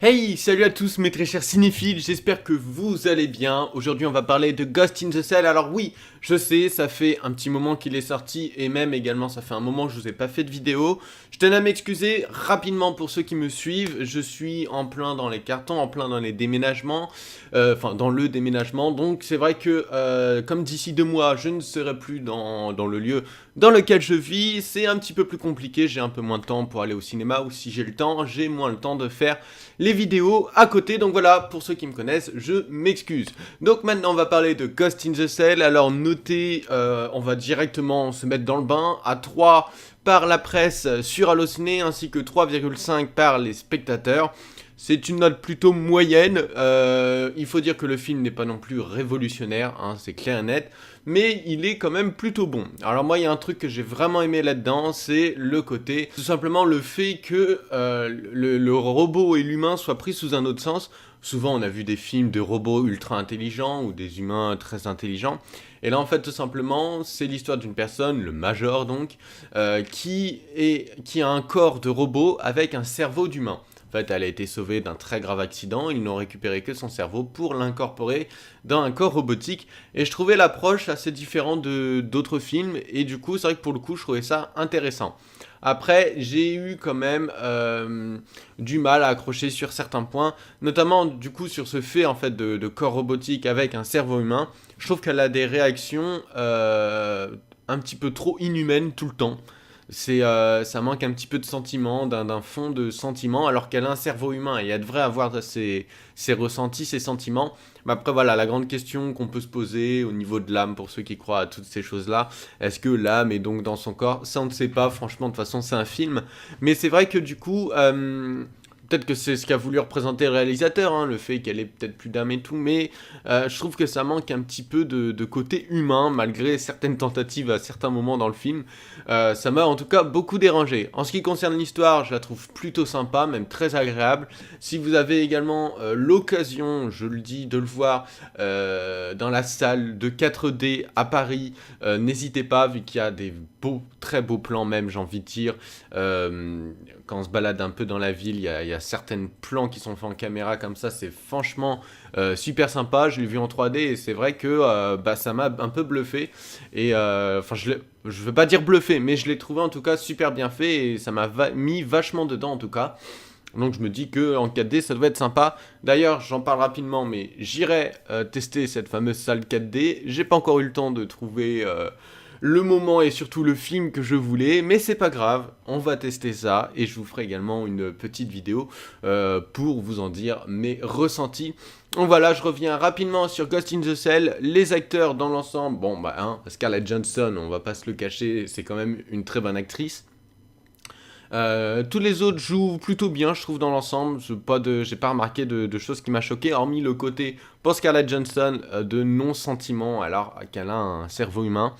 Hey, salut à tous mes très chers cinéphiles, j'espère que vous allez bien. Aujourd'hui on va parler de Ghost in the Shell. Alors oui, je sais, ça fait un petit moment qu'il est sorti et même également ça fait un moment que je vous ai pas fait de vidéo. Je tenais à m'excuser rapidement pour ceux qui me suivent, je suis en plein dans les cartons, en plein dans les déménagements, enfin dans le déménagement. Donc c'est vrai que comme d'ici 2 mois je ne serai plus dans le lieu dans lequel je vis, c'est un petit peu plus compliqué, j'ai un peu moins de temps pour aller au cinéma ou si j'ai le temps, j'ai moins le temps de faire les vidéos à côté. Donc voilà, pour ceux qui me connaissent, je m'excuse. Donc maintenant on va parler de Ghost in the Shell. Alors notez, on va directement se mettre dans le bain à 3 par la presse sur Allociné ainsi que 3,5 par les spectateurs. C'est une note plutôt moyenne, il faut dire que le film n'est pas non plus révolutionnaire, hein, c'est clair et net, mais il est quand même plutôt bon. Alors moi il y a un truc que j'ai vraiment aimé là-dedans, c'est le côté, tout simplement le fait que le robot et l'humain soient pris sous un autre sens. Souvent on a vu des films de robots ultra intelligents ou des humains très intelligents, et là en fait tout simplement c'est l'histoire d'une personne, le Major donc, qui a un corps de robot avec un cerveau d'humain. En fait, elle a été sauvée d'un très grave accident, ils n'ont récupéré que son cerveau pour l'incorporer dans un corps robotique, et je trouvais l'approche assez différente d'autres films, et du coup, c'est vrai que pour le coup, je trouvais ça intéressant. Après, j'ai eu quand même du mal à accrocher sur certains points, notamment du coup sur ce fait en fait de corps robotique avec un cerveau humain. Je trouve qu'elle a des réactions un petit peu trop inhumaines tout le temps. Ça manque un petit peu de sentiment, d'un fond de sentiment, alors qu'elle a un cerveau humain et elle devrait avoir ses ressentis, ses sentiments. Mais après voilà, la grande question qu'on peut se poser au niveau de l'âme, pour ceux qui croient à toutes ces choses-là, est-ce que l'âme est donc dans son corps? Ça on ne sait pas, franchement, de toute façon c'est un film. Mais c'est vrai que du coup, peut-être que c'est ce qu'a voulu représenter le réalisateur, hein, le fait qu'elle ait peut-être plus d'âme et tout, mais je trouve que ça manque un petit peu de côté humain, malgré certaines tentatives à certains moments dans le film. Ça m'a en tout cas beaucoup dérangé. En ce qui concerne l'histoire, je la trouve plutôt sympa, même très agréable. Si vous avez également l'occasion, je le dis, de le voir dans la salle de 4D à Paris, n'hésitez pas, vu qu'il y a des très beaux plans même, j'ai envie de dire. Quand on se balade un peu dans la ville, il y a certains plans qui sont faits en caméra comme ça, c'est franchement super sympa. Je l'ai vu en 3D et c'est vrai que ça m'a un peu bluffé. Et enfin, je veux pas dire bluffé, mais je l'ai trouvé en tout cas super bien fait et ça m'a mis vachement dedans en tout cas. Donc je me dis que en 4D ça doit être sympa. D'ailleurs j'en parle rapidement, mais j'irai tester cette fameuse salle 4D. J'ai pas encore eu le temps de trouver le moment et surtout le film que je voulais, mais c'est pas grave, on va tester ça et je vous ferai également une petite vidéo pour vous en dire mes ressentis. Donc voilà, je reviens rapidement sur Ghost in the Shell. Les acteurs dans l'ensemble, bon bah Scarlett Johansson, on va pas se le cacher, c'est quand même une très bonne actrice. Tous les autres jouent plutôt bien, je trouve, dans l'ensemble. J'ai pas remarqué de choses qui m'a choqué, hormis le côté pour Scarlett Johansson de non-sentiment alors qu'elle a un cerveau humain.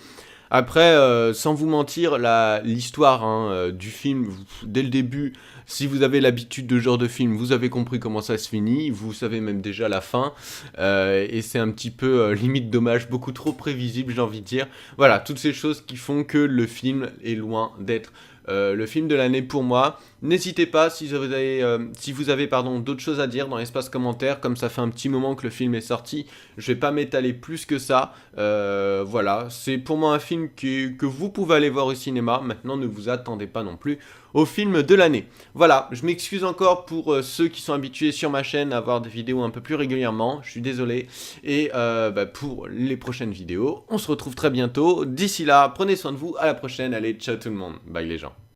Après, sans vous mentir, l'histoire du film, dès le début, si vous avez l'habitude de ce genre de film, vous avez compris comment ça se finit, vous savez même déjà la fin, et c'est un petit peu limite dommage, beaucoup trop prévisible, j'ai envie de dire. Voilà, toutes ces choses qui font que le film est loin d'être le film de l'année pour moi. N'hésitez pas si vous avez d'autres choses à dire dans l'espace commentaire, comme ça fait un petit moment que le film est sorti, je vais pas m'étaler plus que ça. Voilà, c'est pour moi un film que vous pouvez aller voir au cinéma. Maintenant ne vous attendez pas non plus au film de l'année. Voilà, je m'excuse encore pour ceux qui sont habitués sur ma chaîne à voir des vidéos un peu plus régulièrement, je suis désolé. Et pour les prochaines vidéos, on se retrouve très bientôt. D'ici là, prenez soin de vous, à la prochaine, allez, ciao tout le monde, bye les gens.